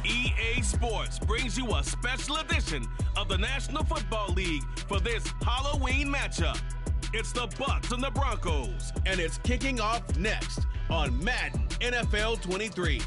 EA Sports brings you a special edition of the National Football League for this Halloween matchup. It's the Bucs and the Broncos, and it's kicking off next on Madden NFL 23.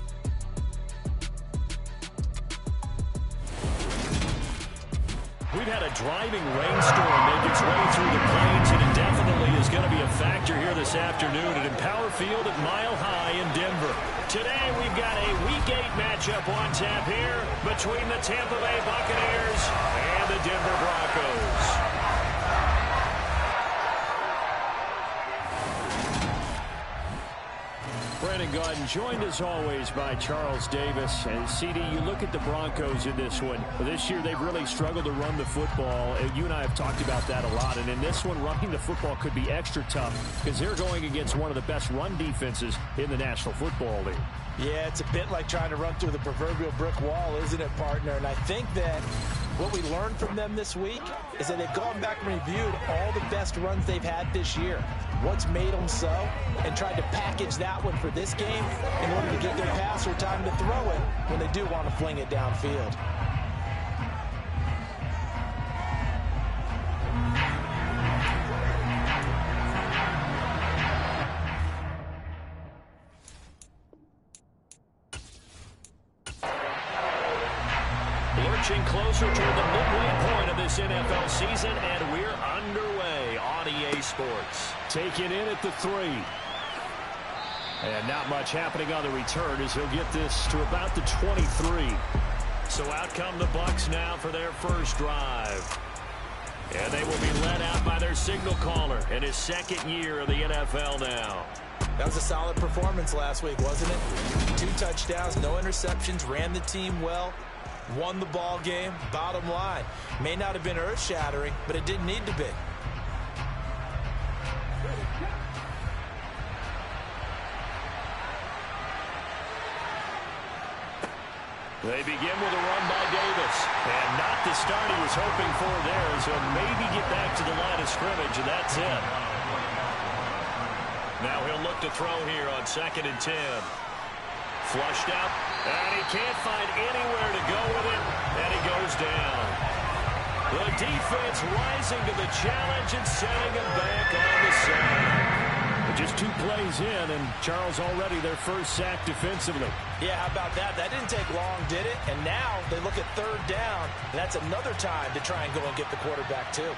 We've had a driving rainstorm make its way through the plains, and it definitely is going to be a factor here this afternoon at Empower Field at Mile High in Denver. Today, we've got a Week 8 matchup on tap here between the Tampa Bay Buccaneers and the Denver Broncos. Brandon Gaudin joined as always by Charles Davis. And CD, you look at the Broncos in this one. This year they've really struggled to run the football. You and I have talked about that a lot. And in this one, running the football could be extra tough because they're going against one of the best run defenses in the National Football League. Yeah, it's a bit like trying to run through the proverbial brick wall, isn't it, partner? And I think that what we learned from them this week is that they've gone back and reviewed all the best runs they've had this year. What's made them so, and tried to package that one for this game in order to get their passer time to throw it when they do want to fling it downfield. Lurching closer toward the midway point of this NFL season, and we're underway on EA Sports. Taken in at the 3. And not much happening on the return as he'll get this to about the 23. So out come the Bucs now for their first drive. And they will be led out by their signal caller in his second year of the NFL now. That was a solid performance last week, wasn't it? 2 touchdowns, no interceptions, ran the team well. Won the ball game. Bottom line, may not have been earth-shattering, but it didn't need to be. They begin with a run by Davis, and not the start he was hoping for there, as he'll maybe get back to the line of scrimmage, and that's it. Now he'll look to throw here on 2nd and 10. Flushed out, and he can't find anywhere to go with it, and he goes down. The defense rising to the challenge and setting him back on the side. Just 2 plays in, and Charles already their first sack defensively. Yeah, how about that? That didn't take long, did it? And now they look at 3rd down, and that's another time to try and go and get the quarterback too.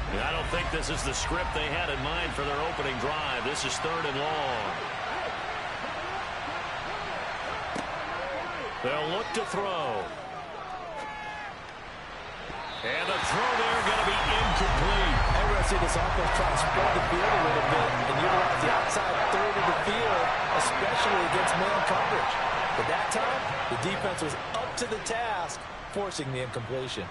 I don't think this is the script they had in mind for their opening drive. This is 3rd and long. They'll look to throw. And the throw there going to be incomplete. And we're going to see this offense try to spread the field a little bit and utilize the outside 3rd of the field, especially against man coverage. But that time, the defense was up to the task, forcing the incompletion.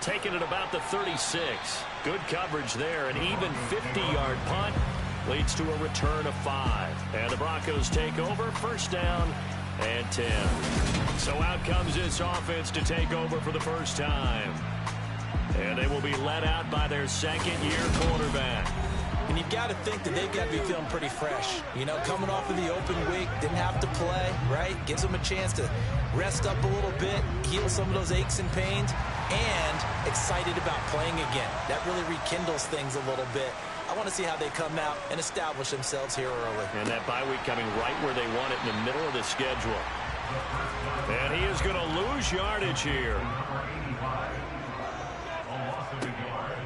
Taken at about the 36. Good coverage there. An even 50-yard punt leads to a return of 5. And the Broncos take over. First down and 10. So out comes this offense to take over for the first time. And they will be led out by their second-year quarterback. And you've got to think that they've got to be feeling pretty fresh. You know, coming off of the open week, didn't have to play, right? Gives them a chance to rest up a little bit, heal some of those aches and pains, and excited about playing again. That really rekindles things a little bit. I want to see how they come out and establish themselves here early. And that bye week coming right where they want it, in the middle of the schedule. And he is going to lose yardage here.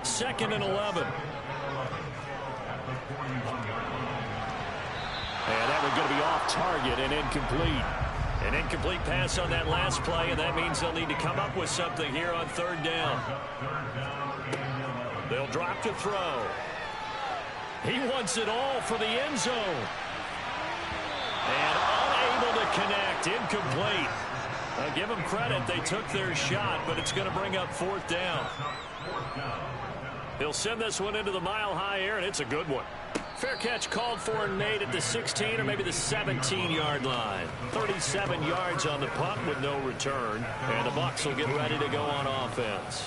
2nd and 11. And that one's going to be off target and incomplete. An incomplete pass on that last play, and that means they'll need to come up with something here on 3rd down. They'll drop to throw. He wants it all for the end zone. And unable to connect, incomplete. I'll give them credit, they took their shot, but it's going to bring up 4th down. He'll send this one into the mile-high air, and it's a good one. Fair catch called for and made at the 16 or maybe the 17-yard line. 37 yards on the punt with no return. And the Bucs will get ready to go on offense.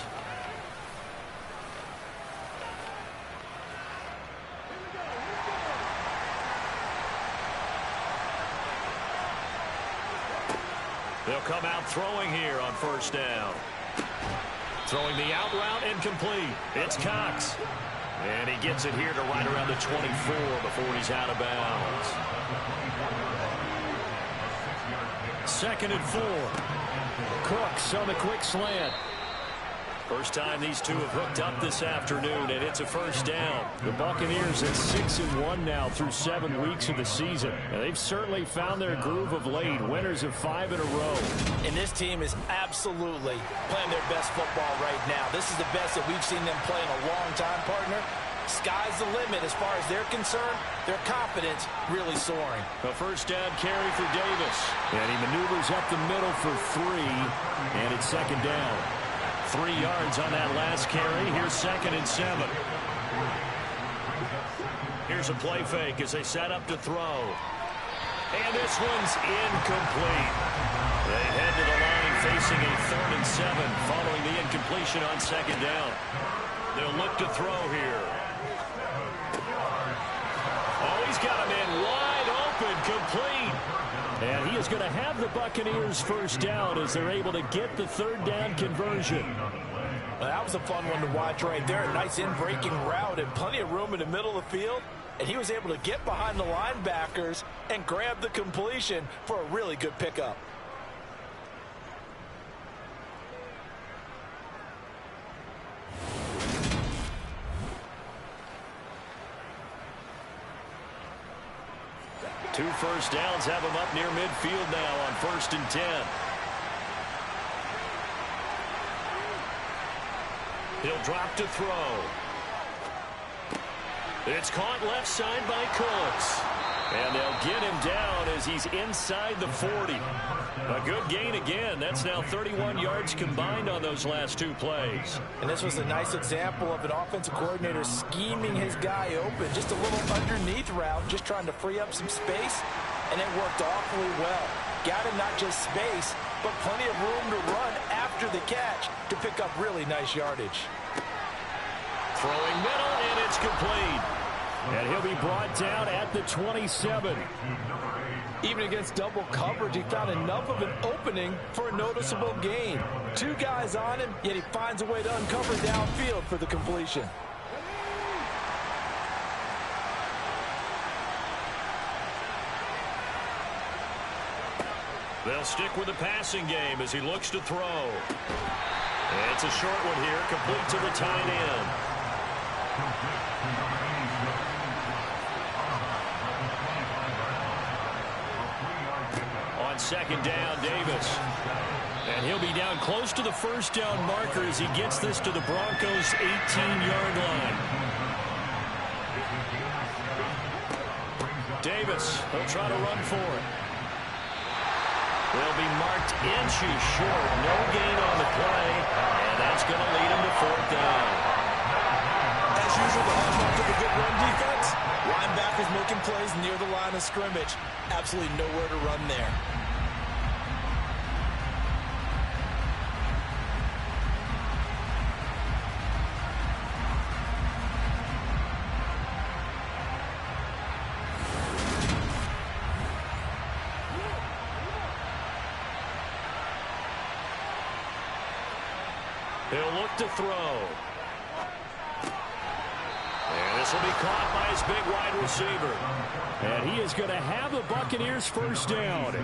They'll come out throwing here on first down. Throwing the out route incomplete. It's Cox. And he gets it here to right around the 24 before he's out of bounds. 2nd and 4. Cooks on the quick slant. First time these two have hooked up this afternoon, and it's a first down. The Buccaneers at 6-1 now through 7 weeks of the season. And they've certainly found their groove of late. Winners of 5 in a row. And this team is absolutely playing their best football right now. This is the best that we've seen them play in a long time, partner. Sky's the limit as far as they're concerned. Their confidence really soaring. A first down carry for Davis. And he maneuvers up the middle for 3. And it's 2nd down. 3 yards on that last carry. Here's 2nd and 7. Here's a play fake as they set up to throw. And this one's incomplete. They head to the line facing a 3rd and 7 following the incompletion on 2nd down. They'll look to throw here. Oh, he's got a man wide open, complete. And he is going to have the Buccaneers first down as they're able to get the 3rd down conversion. Well, that was a fun one to watch right there. A nice in-breaking route and plenty of room in the middle of the field. And he was able to get behind the linebackers and grab the completion for a really good pickup. Two first downs have him up near midfield now on 1st and 10. He'll drop to throw. It's caught left side by Cooks. And they'll get him down as he's inside the 40. A good gain again. That's now 31 yards combined on those last 2 plays. And this was a nice example of an offensive coordinator scheming his guy open. Just a little underneath route, just trying to free up some space. And it worked awfully well. Got him not just space, but plenty of room to run after the catch to pick up really nice yardage. Throwing middle, and it's complete. And he'll be brought down at the 27. Even against double coverage, he found enough of an opening for a noticeable gain. 2 guys on him, yet he finds a way to uncover downfield for the completion. They'll stick with the passing game as he looks to throw. It's a short one here, complete to the tight end. On 2nd down, Davis. And he'll be down close to the first down marker as he gets this to the Broncos' 18-yard line. Davis, he'll try to run for it. They'll be marked inches short. No gain on the play, and that's going to lead him to 4th down. As usual, the hallmark of a good run defense, linebackers making plays near the line of scrimmage. Absolutely nowhere to run there. He'll look to throw. And this will be caught by his big wide receiver. And he is going to have the Buccaneers first down.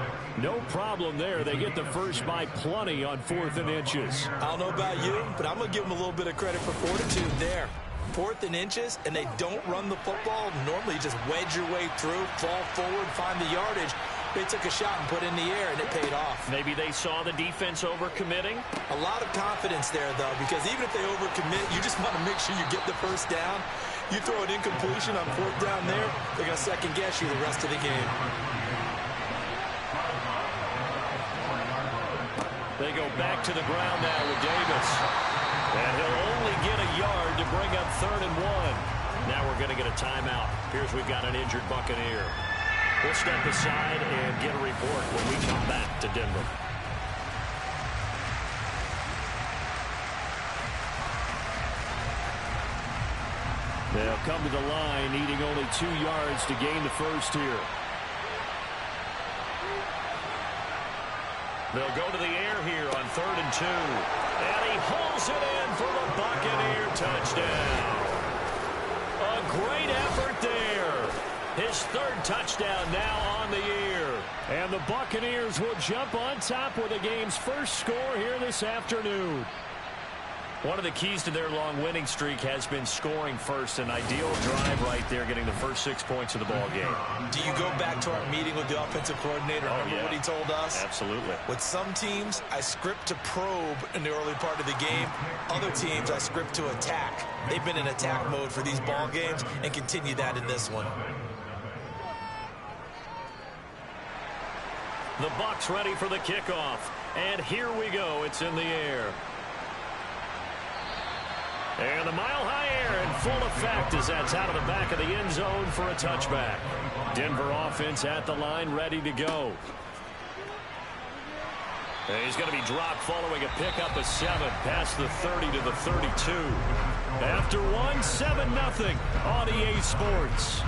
No problem there. They get the first by plenty on 4th and inches. I don't know about you, but I'm going to give them a little bit of credit for fortitude there. 4th and inches, and they don't run the football. Normally, you just wedge your way through, fall forward, find the yardage. They took a shot and put it in the air, and it paid off. Maybe they saw the defense overcommitting. A lot of confidence there, though, because even if they overcommit, you just want to make sure you get the first down. You throw an incompletion on 4th down there, they're going to second-guess you the rest of the game. They go back to the ground now with Davis. And he'll only get a yard to bring up 3rd and 1. Now we're going to get a timeout. Appears we've got an injured Buccaneer. We'll step aside and get a report when we come back to Denver. They'll come to the line, needing only 2 yards to gain the first here. They'll go to the air here on 3rd and 2. And he hauls it in for the Buccaneer touchdown. A great effort there. His 3rd touchdown now on the year. And the Buccaneers will jump on top with the game's first score here this afternoon. One of the keys to their long winning streak has been scoring first. An ideal drive right there, getting the first 6 points of the ball game. Do you go back to our meeting with the offensive coordinator? Remember what he told us? Absolutely. With some teams, I script to probe in the early part of the game. Other teams, I script to attack. They've been in attack mode for these ball games and continue that in this one. The Bucs ready for the kickoff. And here we go. It's in the air. And the mile-high air in full effect as that's out of the back of the end zone for a touchback. Denver offense at the line, ready to go. And he's going to be dropped following a pickup of 7 past the 30 to the 32. After one, 7-0 on EA Sports.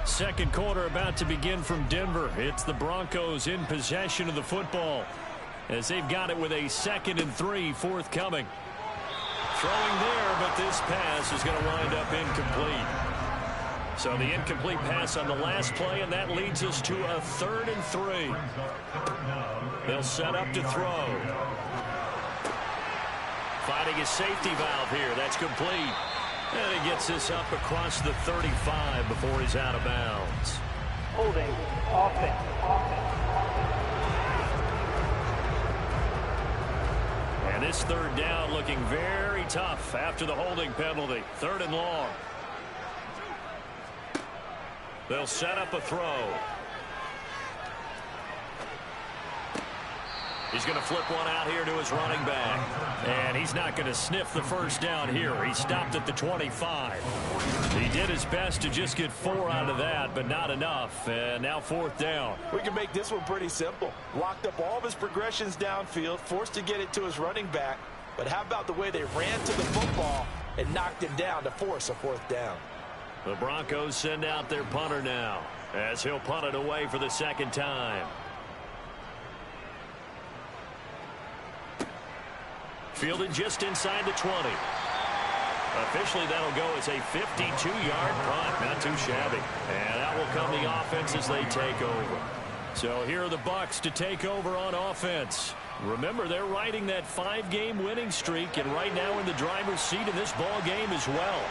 Second quarter about to begin from Denver. It's the Broncos in possession of the football, as they've got it with a 2nd and 3 forthcoming. Throwing there, but this pass is going to wind up incomplete. So the incomplete pass on the last play, and that leads us to a 3rd and 3. They'll set up to throw. Finding his safety valve here. That's complete. And he gets this up across the 35 before he's out of bounds. Holding, offense. And this 3rd down looking very tough after the holding penalty. 3rd and long. They'll set up a throw. He's going to flip one out here to his running back. And he's not going to sniff the first down here. He stopped at the 25. He did his best to just get 4 out of that, but not enough. And now 4th down. We can make this one pretty simple. Locked up all of his progressions downfield, forced to get it to his running back. But how about the way they ran to the football and knocked him down to force a 4th down? The Broncos send out their punter now, as he'll punt it away for the 2nd time. Fielded just inside the 20. Officially, that'll go as a 52-yard punt. Not too shabby. And out will come the offense as they take over. So here are the Bucs to take over on offense. Remember, they're riding that 5-game winning streak, and right now in the driver's seat in this ball game as well.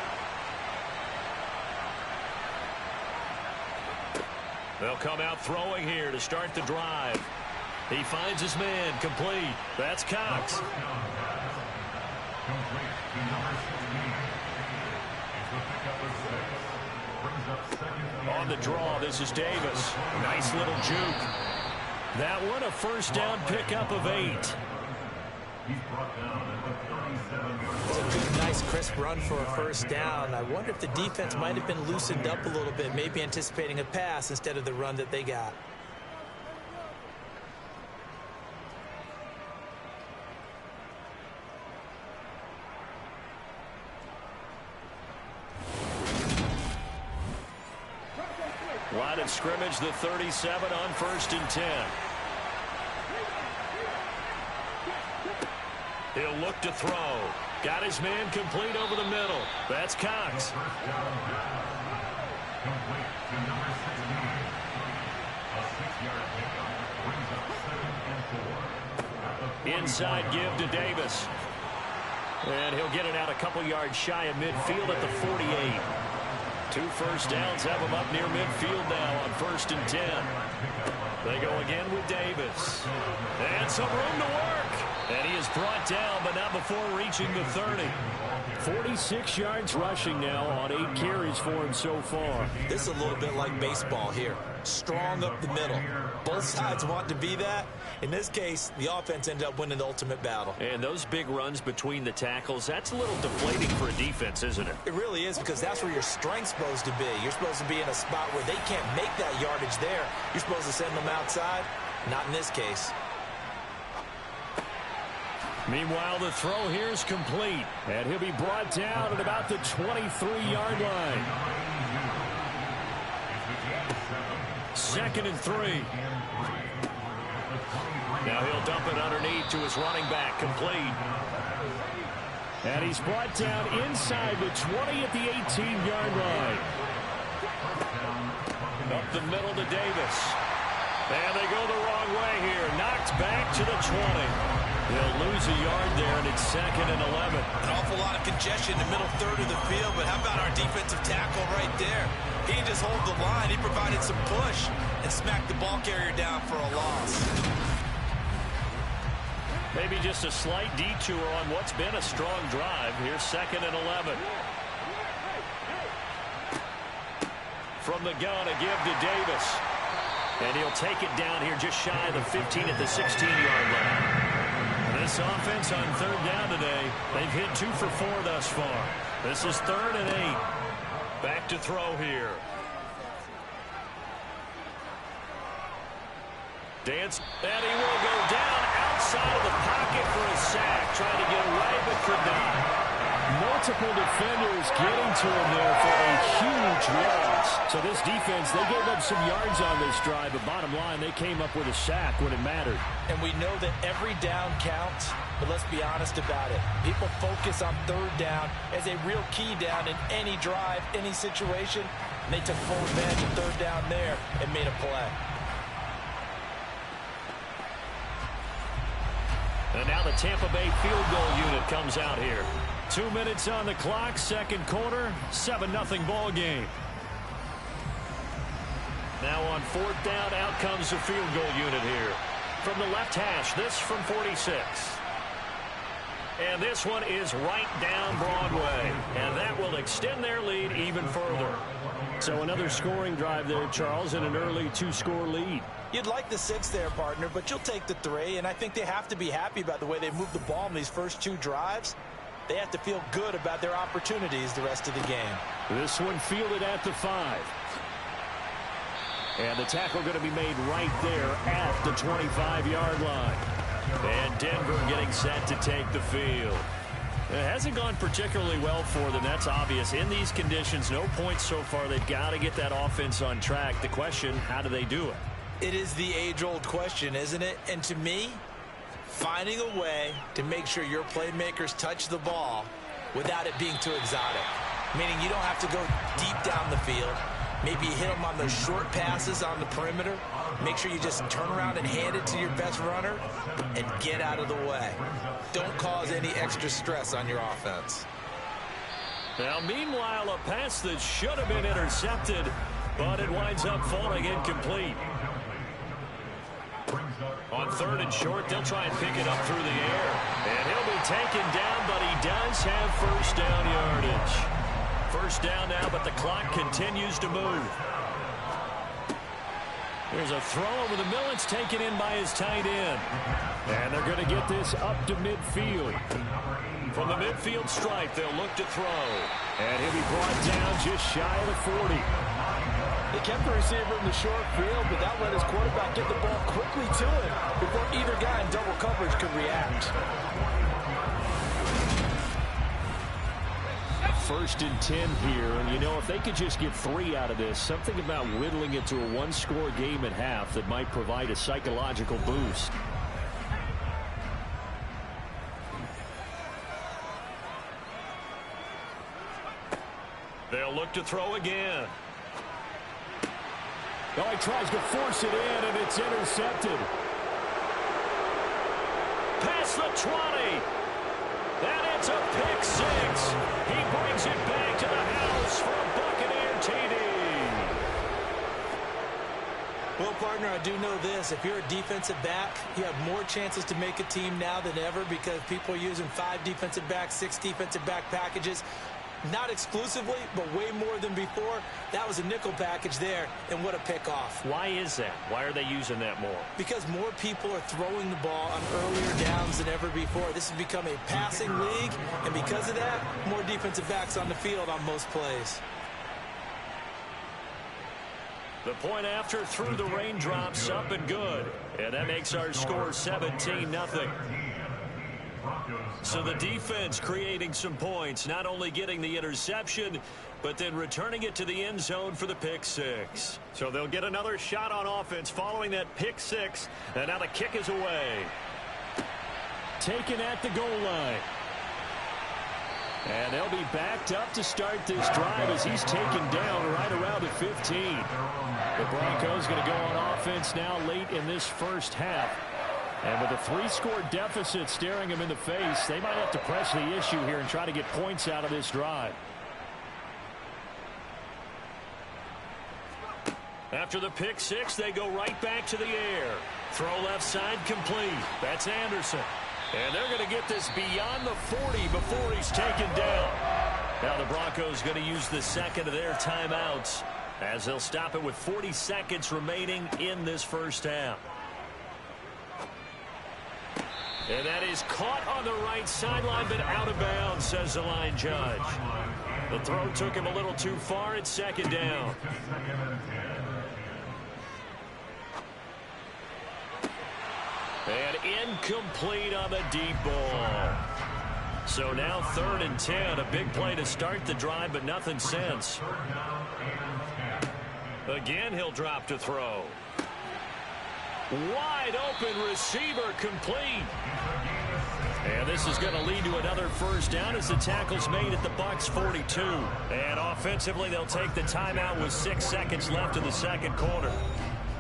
They'll come out throwing here to start the drive. He finds his man, complete. That's Cox. On the draw, this is Davis. Nice little juke. That one, a 1st down pickup of 8. It's a good, nice, crisp run for a 1st down. I wonder if the defense might have been loosened up a little bit, maybe anticipating a pass instead of the run that they got. Line of scrimmage, the 37 on 1st and 10. He'll look to throw. Got his man complete over the middle. That's Cox. Inside give to Davis. And he'll get it out a couple yards shy of midfield at the 48. 2 first downs have him up near midfield now on 1st and 10. They go again with Davis. And some room to work. And he is brought down, but not before reaching the 30. 46 yards rushing now on 8 carries for him so far. This is a little bit like baseball here. Strong up the middle. Both sides want to be that. In this case, the offense ended up winning the ultimate battle. And those big runs between the tackles, that's a little deflating for a defense, isn't it? It really is, because that's where your strength's supposed to be. You're supposed to be in a spot where they can't make that yardage there. You're supposed to send them outside. Not in this case. Meanwhile, the throw here is complete. And he'll be brought down at about the 23-yard line. 2nd and 3. Now he'll dump it underneath to his running back, complete. And he's brought down inside the 20 at the 18-yard line. Up the middle to Davis. And they go the wrong way here. Knocked back to the 20. They'll lose a yard there, and it's 2nd and 11. An awful lot of congestion in the middle third of the field, but how about our defensive tackle right there? He didn't just hold the line. He provided some push and smacked the ball carrier down for a loss. Maybe just a slight detour on what's been a strong drive. Here's 2nd and 11. From the gun, a give to Davis. And he'll take it down here just shy of the 15 at the 16-yard line. This offense on 3rd down today, they've hit 2 for 4 thus far. This is 3rd and 8. Back to throw here. Dance, and he will go down outside of the pocket for a sack. Trying to get away, but could not. Multiple defenders getting to him there for a huge loss. So this defense, they gave up some yards on this drive, but bottom line, they came up with a sack when it mattered. And we know that every down counts, but let's be honest about it. People focus on 3rd down as a real key down in any drive, any situation. And they took full advantage of 3rd down there and made a play. And now the Tampa Bay field goal unit comes out here. 2 minutes on the clock, 2nd quarter, 7-0 ball game. Now on 4th down, out comes the field goal unit here. From the left hash, this from 46. And this one is right down Broadway. And that will extend their lead even further. So another scoring drive there, Charles, and an early 2-score lead. You'd like the 6 there, partner, but you'll take the 3. And I think they have to be happy about the way they moved the ball in these first 2 drives. They have to feel good about their opportunities the rest of the game. This one fielded at the 5. And the tackle going to be made right there at the 25-yard line. And Denver getting set to take the field. It hasn't gone particularly well for them. That's obvious. In these conditions, no points so far. They've got to get that offense on track. The question, how do they do it? It is the age-old question, isn't it? And to me, finding a way to make sure your playmakers touch the ball without it being too exotic. Meaning you don't have to go deep down the field. Maybe you hit them on those short passes on the perimeter. Make sure you just turn around and hand it to your best runner and get out of the way. Don't cause any extra stress on your offense. Now, meanwhile, a pass that should have been intercepted, but it winds up falling incomplete. On 3rd and short, they'll try and pick it up through the air. And he'll be taken down, but he does have 1st down yardage. 1st down now, but the clock continues to move. There's a throw over the middle. It's taken in by his tight end. And they're going to get this up to midfield. From the midfield stripe, they'll look to throw. And he'll be brought down just shy of the 40. They kept the receiver in the short field, but that let his quarterback get the ball quickly to him before either guy in double coverage could react. 1st and 10 here, and you know, if they could just get 3 out of this, something about whittling it to a 1-score game at half that might provide a psychological boost. They'll look to throw again. Oh, he tries to force it in, and it's intercepted. Past the 20. And it's a pick 6. He brings it back to the house for a Buccaneer TD. Well, partner, I do know this. If you're a defensive back, you have more chances to make a team now than ever because people are using 5 defensive backs, 6 defensive back packages. Not exclusively, but way more than before. That was a nickel package there, and what a pickoff. Why is that? Why are they using that more? Because more people are throwing the ball on earlier downs than ever before. This has become a passing league, and because of that, more defensive backs on the field on most plays. The point after through the raindrops, up and good. And that makes our score 17-0. So the defense creating some points, not only getting the interception, but then returning it to the end zone for the pick six. So they'll get another shot on offense following that pick six. And now the kick is away. Taken at the goal line. And they'll be backed up to start this drive as he's taken down right around the 15. The Broncos going to go on offense now late in this first half. And with a 3-score deficit staring them in the face, they might have to press the issue here and try to get points out of this drive. After the pick six, they go right back to the air. Throw left side complete. That's Anderson. And they're going to get this beyond the 40 before he's taken down. Now the Broncos going to use the second of their timeouts as they'll stop it with 40 seconds remaining in this first half. And that is caught on the right sideline, but out of bounds, says the line judge. The throw took him a little too far. It's second down. And incomplete on the deep ball. So now 3rd and 10. A big play to start the drive, but nothing since. Again, he'll drop to throw. Wide open receiver complete. And this is going to lead to another first down as the tackle's made at the Bucs 42. And offensively, they'll take the timeout with 6 seconds left in the second quarter.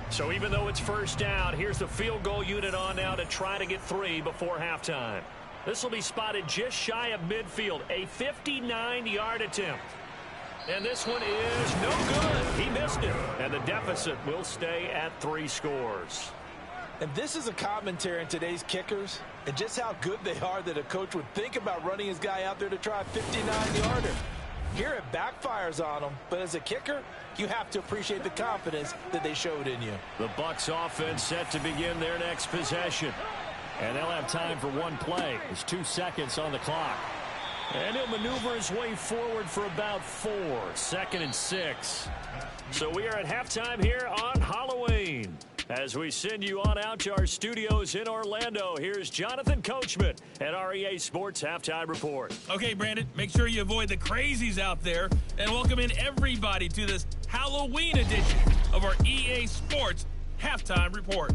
So even though it's first down, here's the field goal unit on now to try to get 3 before halftime. This will be spotted just shy of midfield, a 59-yard attempt. And this one is no good. He missed it. And the deficit will stay at 3 scores. And this is a commentary on today's kickers and just how good they are that a coach would think about running his guy out there to try a 59-yarder. Here it backfires on them, but as a kicker, you have to appreciate the confidence that they showed in you. The Bucs offense set to begin their next possession. And they'll have time for one play. There's 2 seconds on the clock. And he'll maneuver his way forward for about 4. 2nd and 6. So we are at halftime here on Halloween. As we send you on out to our studios in Orlando, here's Jonathan Coachman at REA Sports Halftime Report. Okay, Brandon, make sure you avoid the crazies out there and welcome in everybody to this Halloween edition of our EA Sports Halftime Report.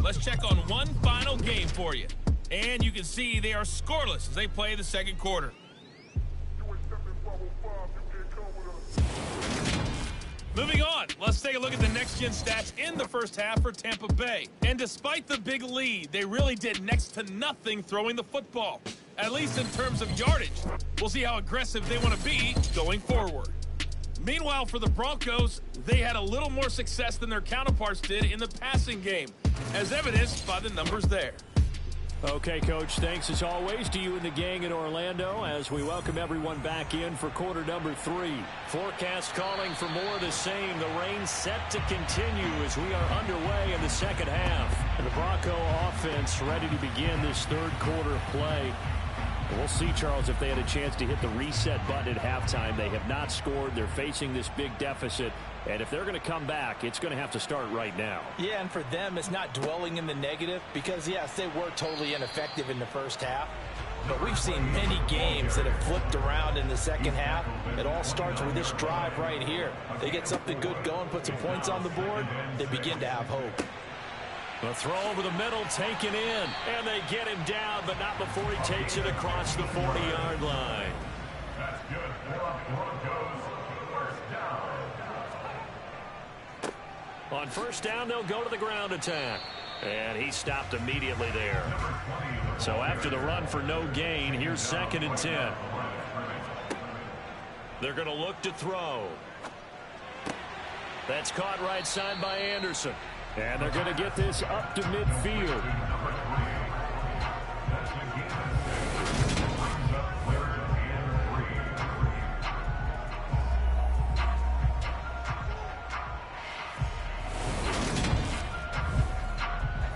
Let's check on one final game for you. And you can see they are scoreless as they play the second quarter. Moving on, let's take a look at the next-gen stats in the first half for Tampa Bay. And despite the big lead, they really did next to nothing throwing the football, at least in terms of yardage. We'll see how aggressive they want to be going forward. Meanwhile, for the Broncos, they had a little more success than their counterparts did in the passing game, as evidenced by the numbers there. Okay, Coach, thanks as always to you and the gang in Orlando as we welcome everyone back in for quarter number 3. Forecast calling for more of the same. The rain set to continue as we are underway in the second half. And the Bronco offense ready to begin this third quarter of play. We'll see, Charles, if they had a chance to hit the reset button at halftime. They have not scored. They're facing this big deficit. And if they're going to come back, it's going to have to start right now. Yeah, and for them, it's not dwelling in the negative because, yes, they were totally ineffective in the first half. But we've seen many games that have flipped around in the second half. It all starts with this drive right here. They get something good going, put some points on the board, they begin to have hope. The throw over the middle taken in. And they get him down, but not before he takes it across the 40-yard line. On first down, they'll go to the ground attack. And he stopped immediately there. So after the run for no gain, here's 2nd and 10. They're going to look to throw. That's caught right side by Anderson. And they're going to get this up to midfield.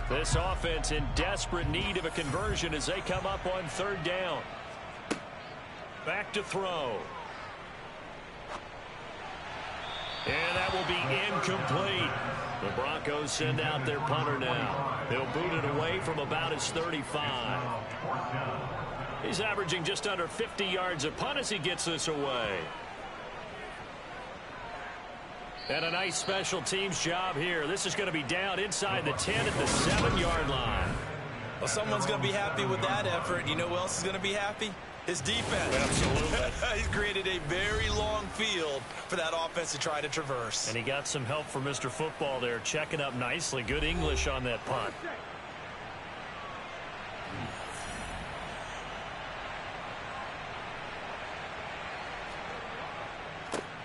This offense in desperate need of a conversion as they come up on 3rd down. Back to throw. And that will be incomplete. The Broncos send out their punter now. They'll boot it away from about his 35. He's averaging just under 50 yards a punt as he gets this away. And a nice special teams job here. This is going to be down inside the 10 at the 7-yard line. Well, someone's going to be happy with that effort. You know who else is going to be happy? His defense. Absolutely. He's created a very long field for that offense to try to traverse. And he got some help from Mr. Football there, checking up nicely. Good English on that punt.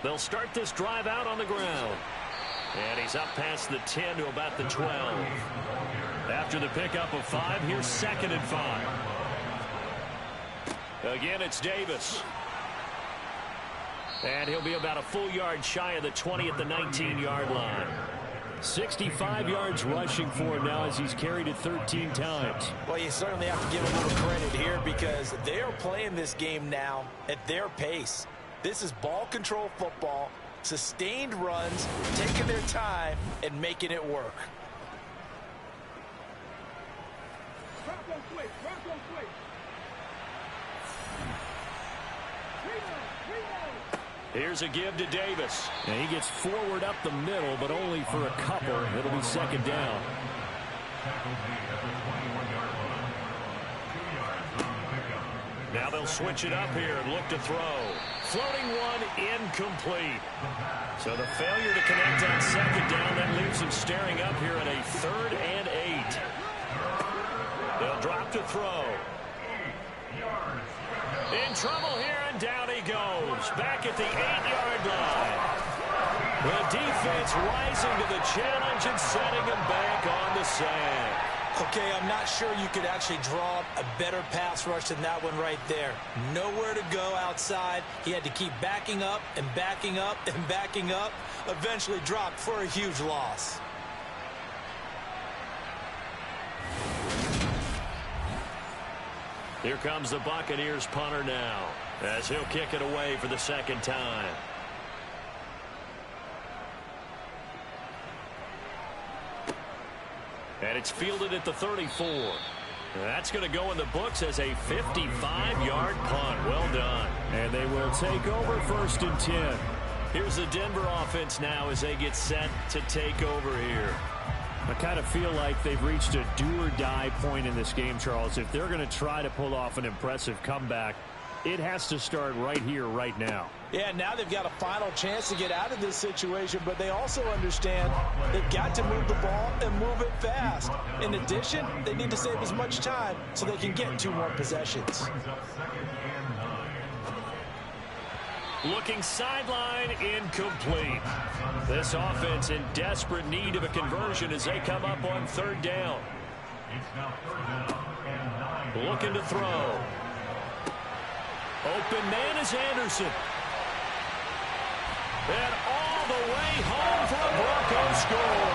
They'll start this drive out on the ground. And he's up past the 10 to about the 12. After the pickup of 5, here's 2nd and 5. Again, it's Davis. And he'll be about a full yard shy of the 20 at the 19-yard line. 65 yards rushing for him now as he's carried it 13 times. Well, you certainly have to give him a little credit here because they are playing this game now at their pace. This is ball control football, sustained runs, taking their time, and making it work. Here's a give to Davis. And he gets forward up the middle, but only for a couple. It'll be 2nd down. Now they'll switch it up here and look to throw. Floating one, incomplete. So the failure to connect on 2nd down, that leaves him staring up here at a 3rd and 8. They'll drop to throw. In trouble here, and down he goes. Back at the 8-yard line. The defense rising to the challenge and setting him back on the sand. Okay, I'm not sure you could actually draw up a better pass rush than that one right there. Nowhere to go outside. He had to keep backing up and backing up and backing up. Eventually dropped for a huge loss. Here comes the Buccaneers punter now as he'll kick it away for the 2nd time. And it's fielded at the 34. That's going to go in the books as a 55-yard punt. Well done. And they will take over 1st and 10. Here's the Denver offense now as they get set to take over here. I kind of feel like they've reached a do-or-die point in this game, Charles. If they're going to try to pull off an impressive comeback, it has to start right here, right now. Yeah, now they've got a final chance to get out of this situation, but they also understand they've got to move the ball and move it fast. In addition, they need to save as much time so they can get 2 more possessions. Looking sideline, incomplete. This offense in desperate need of a conversion as they come up on 3rd down. Looking to throw. Open man is Anderson. And all the way home for a Broncos score.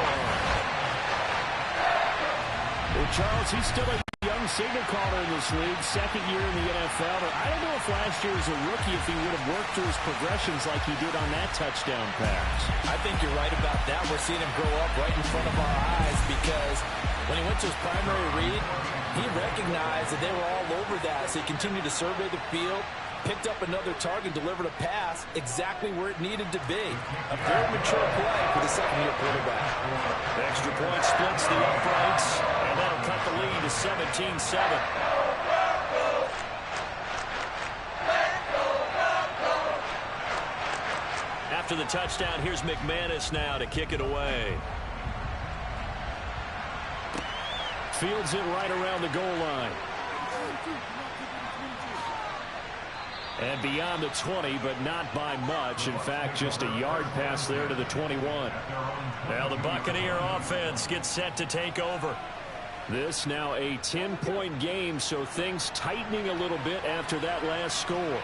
Well, Charles, he's still a young signal caller in this league, 2nd year in the NFL. But I don't know if last year as a rookie if he would have worked through his progressions like he did on that touchdown pass. I think you're right about that. We're seeing him grow up right in front of our eyes because when he went to his primary read, he recognized that they were all over that. So he continued to survey the field, picked up another target, delivered a pass exactly where it needed to be. A very mature play for the 2nd-year quarterback. The extra point splits the uprights, and that'll cut the lead to 17-7. After the touchdown, here's McManus now to kick it away. Fields it right around the goal line. And beyond the 20, but not by much. In fact, just a yard pass there to the 21. Now the Buccaneer offense gets set to take over. This now a 10-point game, so things tightening a little bit after that last score.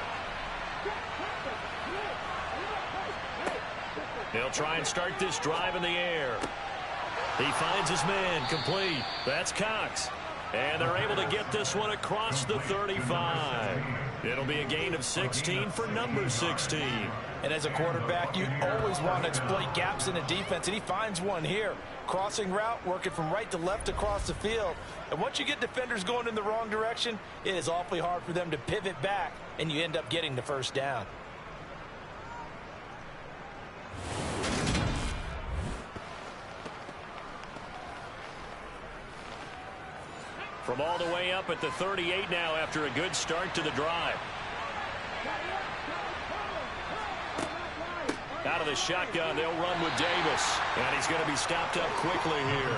They'll try and start this drive in the air. He finds his man, complete. That's Cox. And they're able to get this one across the 35. It'll be a gain of 16 for number 16. And as a quarterback, you always want to exploit gaps in the defense, and he finds one here. Crossing route, working from right to left across the field. And once you get defenders going in the wrong direction, it is awfully hard for them to pivot back, and you end up getting the first down. From all the way up at the 38 now after a good start to the drive. Out of the shotgun, they'll run with Davis. And he's going to be stopped up quickly here.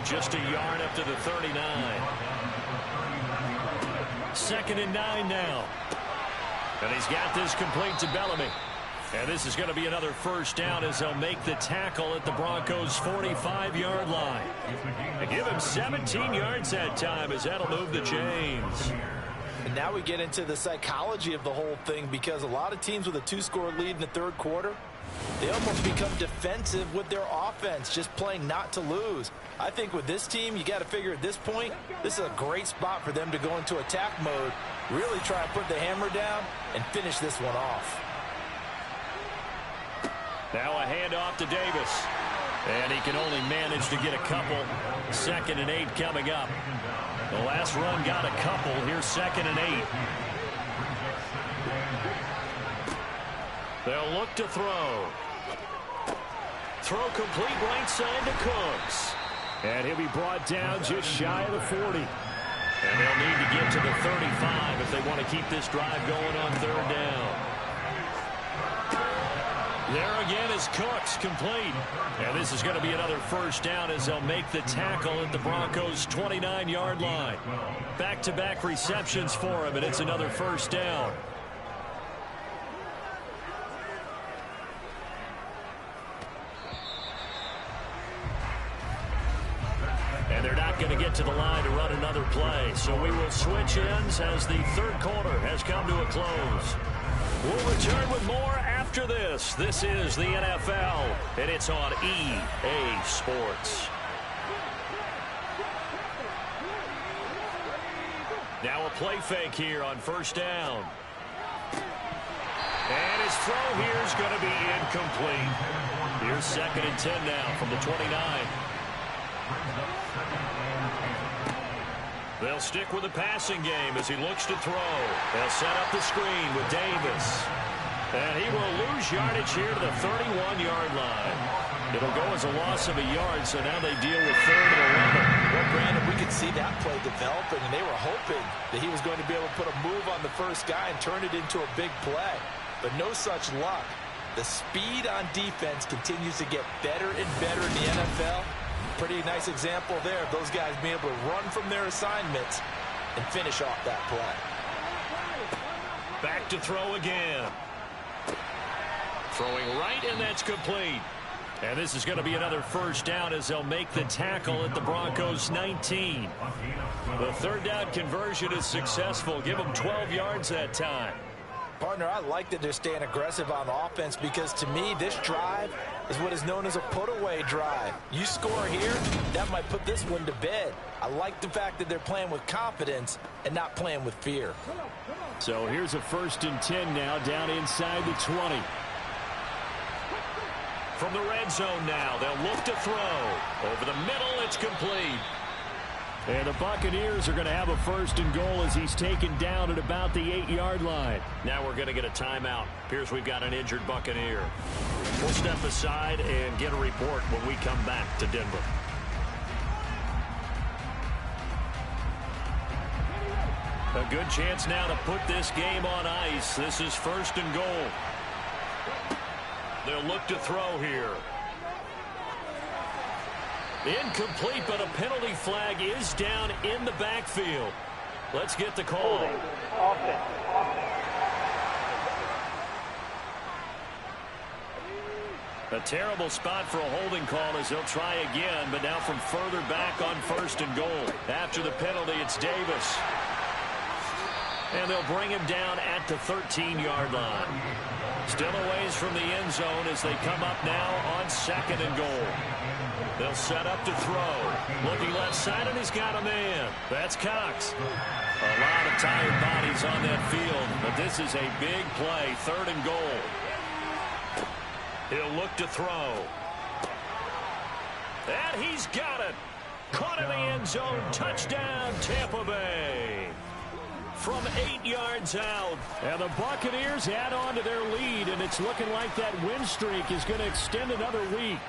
Just a yard up to the 39. 2nd and 9 now. And he's got this complete to Bellamy. And this is going to be another first down as they'll make the tackle at the Broncos' 45-yard line. They give him 17 yards that time as that'll move the chains. And now we get into the psychology of the whole thing, because a lot of teams with a 2-score lead in the third quarter, they almost become defensive with their offense, just playing not to lose. I think with this team, you got to figure at this point, this is a great spot for them to go into attack mode, really try to put the hammer down and finish this one off. Now a handoff to Davis. And he can only manage to get a couple. 2nd and 8 coming up. The last run got a couple. Here's 2nd and 8. They'll look to throw. Throw complete right side to Cooks. And he'll be brought down just shy of the 40. And they'll need to get to the 35 if they want to keep this drive going on 3rd down. There again is Cooks, complete. And this is going to be another first down as they'll make the tackle at the Broncos' 29-yard line. Back-to-back receptions for him, and it's another first down. And they're not going to get to the line to run another play. So we will switch ends as the third quarter has come to a close. We'll return with more after this. This is the NFL, and it's on EA Sports. Now a play fake here on first down. And his throw here is going to be incomplete. Here's 2nd and 10 now from the 29. They'll stick with the passing game as he looks to throw. They'll set up the screen with Davis. And he will lose yardage here to the 31-yard line. It'll go as a loss of a yard, so now they deal with 3rd and 11. Well, Brandon, we could see that play developing, and they were hoping that he was going to be able to put a move on the first guy and turn it into a big play. But no such luck. The speed on defense continues to get better and better in the NFL. Pretty nice example there of those guys being able to run from their assignments and finish off that play. Back to throw again. Throwing right, and that's complete. And this is going to be another first down as they'll make the tackle at the Broncos' 19. The 3rd down conversion is successful. Give them 12 yards that time. Partner, I like that they're staying aggressive on offense, because to me, this drive is what is known as a put-away drive. You score here, that might put this one to bed. I like the fact that they're playing with confidence and not playing with fear. So here's a 1st and 10 now, down inside the 20. From the red zone now, they'll look to throw. Over the middle, it's complete. And the Buccaneers are going to have a 1st and goal as he's taken down at about the 8-yard line. Now we're going to get a timeout. Appears we've got an injured Buccaneer. We'll step aside and get a report when we come back to Denver. A good chance now to put this game on ice. This is 1st and goal. They'll look to throw here. Incomplete, but a penalty flag is down in the backfield. Let's get the call. Holding. Offense. A terrible spot for a holding call as they'll try again, but now from further back on 1st and goal. After the penalty, it's Davis. And they'll bring him down at the 13-yard line. Still a ways from the end zone as they come up now on 2nd and goal. They'll set up to throw. Looking left side, and he's got a man. That's Cox. A lot of tired bodies on that field, but this is a big play. 3rd and goal. He'll look to throw. And he's got it. Caught in the end zone. Touchdown, Tampa Bay. From 8 yards out. And the Buccaneers add on to their lead, and it's looking like that win streak is going to extend another week.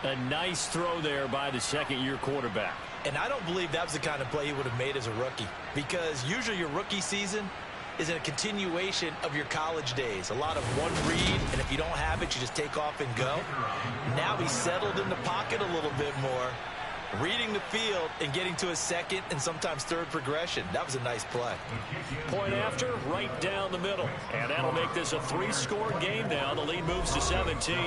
A nice throw there by the second-year quarterback. And I don't believe that was the kind of play he would have made as a rookie, because usually your rookie season is a continuation of your college days. A lot of one read, and if you don't have it, you just take off and go. Now he's settled in the pocket a little bit more, reading the field and getting to a second and sometimes third progression. That was a nice play. Point after, right down the middle. And that'll make this a 3-score game now. The lead moves to 17.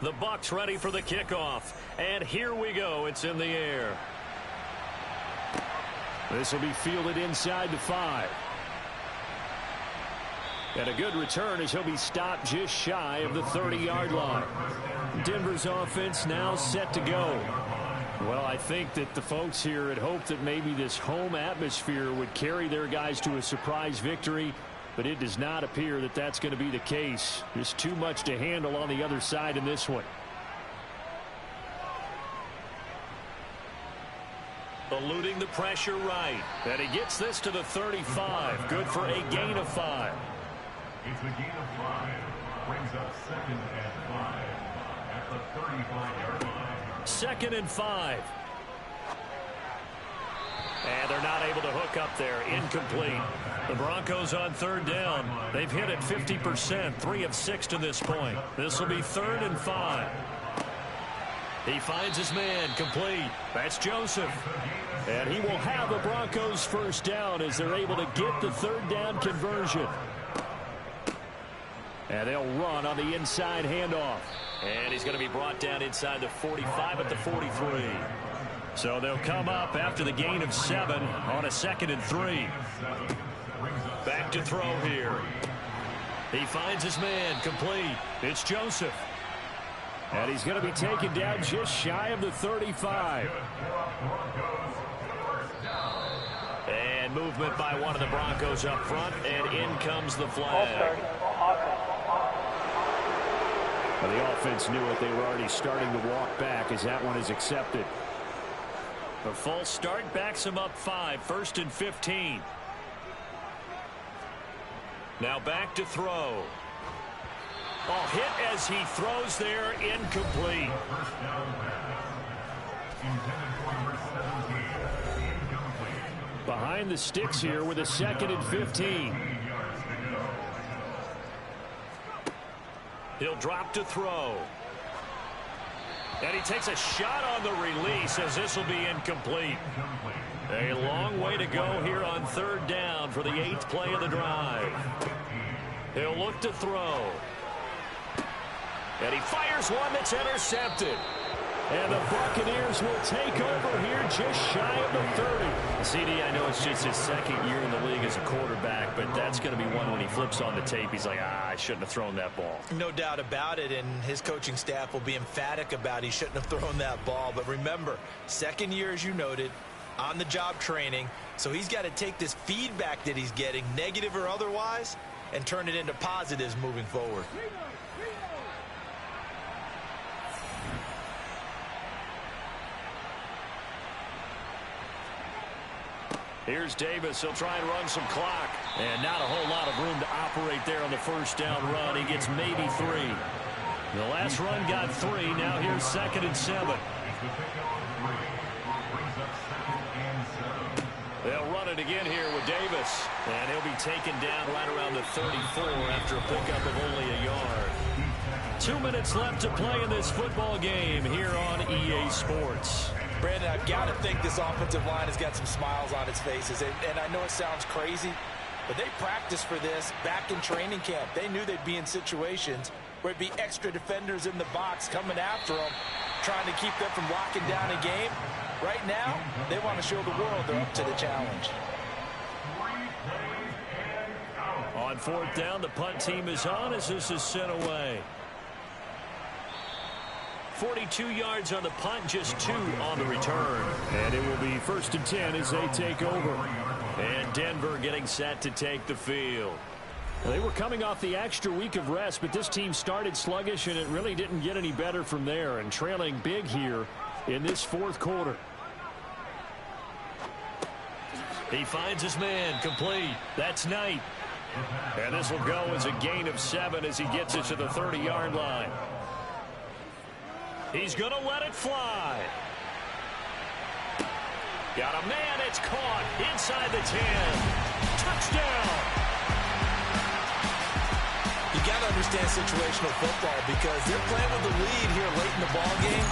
The Bucs ready for the kickoff. And here we go. It's in the air. This will be fielded inside the 5. And a good return as he'll be stopped just shy of the 30-yard line. Denver's offense now set to go. Well, I think that the folks here had hoped that maybe this home atmosphere would carry their guys to a surprise victory, but it does not appear that that's going to be the case. There's too much to handle on the other side in this one. Eluding the pressure right. And he gets this to the 35. Good for a gain of 5. It's a gain of 5. Brings up 2nd and 5 at the 35-yard line. 2nd and 5. And they're not able to hook up there. Incomplete. The Broncos on 3rd down. They've hit it 50%. 3 of 6 to this point. This will be 3rd and 5. He finds his man. Complete. That's Joseph. And he will have the Broncos 1st down as they're able to get the 3rd down conversion. And they'll run on the inside handoff. And he's going to be brought down inside the 45 at the 43. So they'll come up after the gain of 7 on a 2nd and 3. Back to throw here. He finds his man. Complete. It's Joseph. And he's going to be taken down just shy of the 35. And movement by one of the Broncos up front, and in comes the flag. Well, the offense knew it. They were already starting to walk back as that one is accepted. The false start backs him up 5, 1st and 15. Now back to throw. Oh, hit as he throws there, incomplete. Behind the sticks here with a 2nd and 15. He'll drop to throw. And he takes a shot on the release as this will be incomplete. A long way to go here on 3rd down for the 8th play of the drive. He'll look to throw. And he fires one that's intercepted. And the Buccaneers will take over here just shy of the 30. CD, I know it's just his 2nd year in the league as a quarterback, but that's going to be one when he flips on the tape. He's like, I shouldn't have thrown that ball. No doubt about it, and his coaching staff will be emphatic about he shouldn't have thrown that ball. But remember, 2nd year, as you noted, on-the-job training, so he's got to take this feedback that he's getting, negative or otherwise, and turn it into positives moving forward. Here's Davis. He'll try and run some clock. And not a whole lot of room to operate there on the 1st down run. He gets maybe 3. The last run got 3. Now here's 2nd and 7. They'll run it again here with Davis. And he'll be taken down right around the 34 after a pickup of only a yard. 2 minutes left to play in this football game here on EA Sports. Brandon, I've got to think this offensive line has got some smiles on its faces. And I know it sounds crazy, but they practiced for this back in training camp. They knew they'd be in situations where it'd be extra defenders in the box coming after them, trying to keep them from locking down a game. Right now, they want to show the world they're up to the challenge. On fourth down, the punt team is on as this is sent away. 42 yards on the punt, just 2 on the return. And it will be 1st and 10 as they take over. And Denver getting set to take the field. They were coming off the extra week of rest, but this team started sluggish, and it really didn't get any better from there, and trailing big here in this fourth quarter. He finds his man, complete. That's Knight. And this will go as a gain of 7 as he gets it to the 30-yard line. He's going to let it fly. Got a man. It's caught inside the 10. Touchdown. You got to understand situational football because they're playing with the lead here late in the ball game.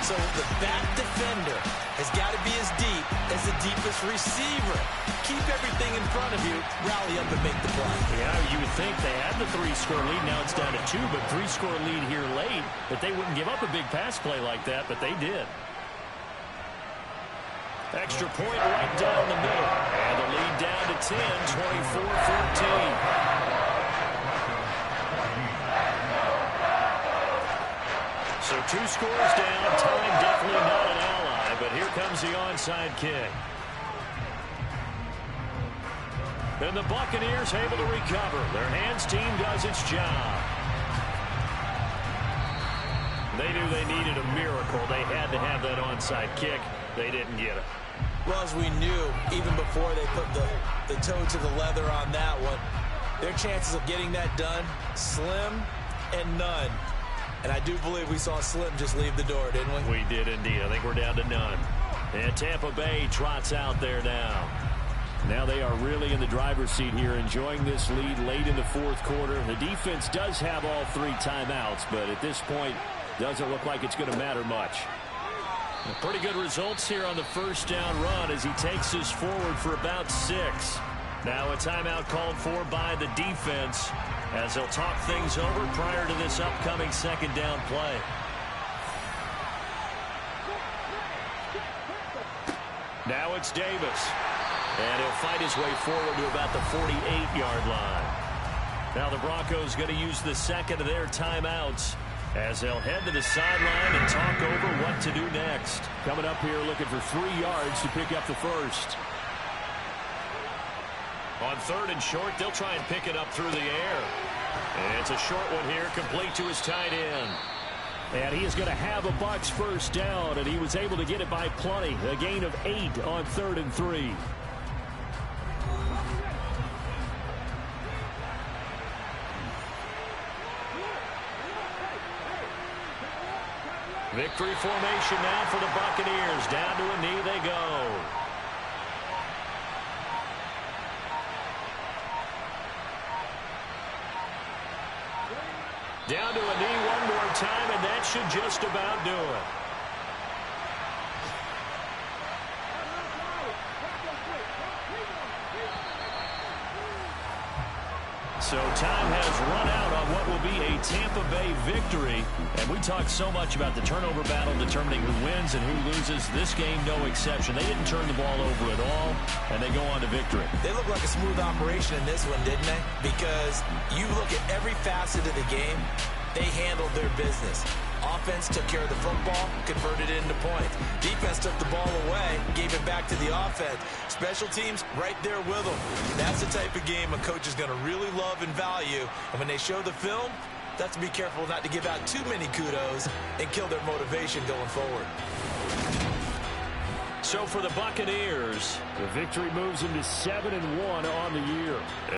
So the back defender has got to be as deep as the deepest receiver. Keep everything in front of you, rally up and make the play. Yeah, you would think they had the 3-score lead. Now it's down to 2, but 3-score lead here late. But they wouldn't give up a big pass play like that, but they did. Extra point right down the middle. And the lead down to 10, 24-14. So 2 scores down. Time definitely not an ally, but here comes the onside kick. And the Buccaneers able to recover. Their hands team does its job. They knew they needed a miracle. They had to have that onside kick. They didn't get it. Well, as we knew, even before they put the toe to the leather on that one, their chances of getting that done, slim and none. And I do believe we saw Slim just leave the door, didn't we? We did indeed. I think we're down to none. And Tampa Bay trots out there now. Now they are really in the driver's seat here, enjoying this lead late in the fourth quarter. The defense does have all 3 timeouts, but at this point, doesn't look like it's going to matter much. Pretty good results here on the first down run as he takes this forward for about 6. Now a timeout called for by the defense as they'll talk things over prior to this upcoming second down play. Now it's Davis. And he'll fight his way forward to about the 48-yard line. Now the Broncos going to use the second of their timeouts as they'll head to the sideline and talk over what to do next. Coming up here looking for 3 yards to pick up the first. On 3rd and short, they'll try and pick it up through the air. And it's a short one here, complete to his tight end. And he is going to have a Bucs first down, and he was able to get it by plenty. A gain of 8 on 3rd and 3. Victory formation now for the Buccaneers. Down to a knee they go. Down to a knee one more time, and that should just about do it. So time has run out on what will be a Tampa Bay victory. And we talked so much about the turnover battle determining who wins and who loses. This game, no exception. They didn't turn the ball over at all, and they go on to victory. They look like a smooth operation in this one, didn't they? Because you look at every facet of the game, they handled their business. Offense took care of the football, converted it into points. Defense took the ball away, gave it back to the offense. Special teams, right there with them. That's the type of game a coach is going to really love and value. And when they show the film, they have to be careful not to give out too many kudos and kill their motivation going forward. So for the Buccaneers, the victory moves them to 7-1 on the year.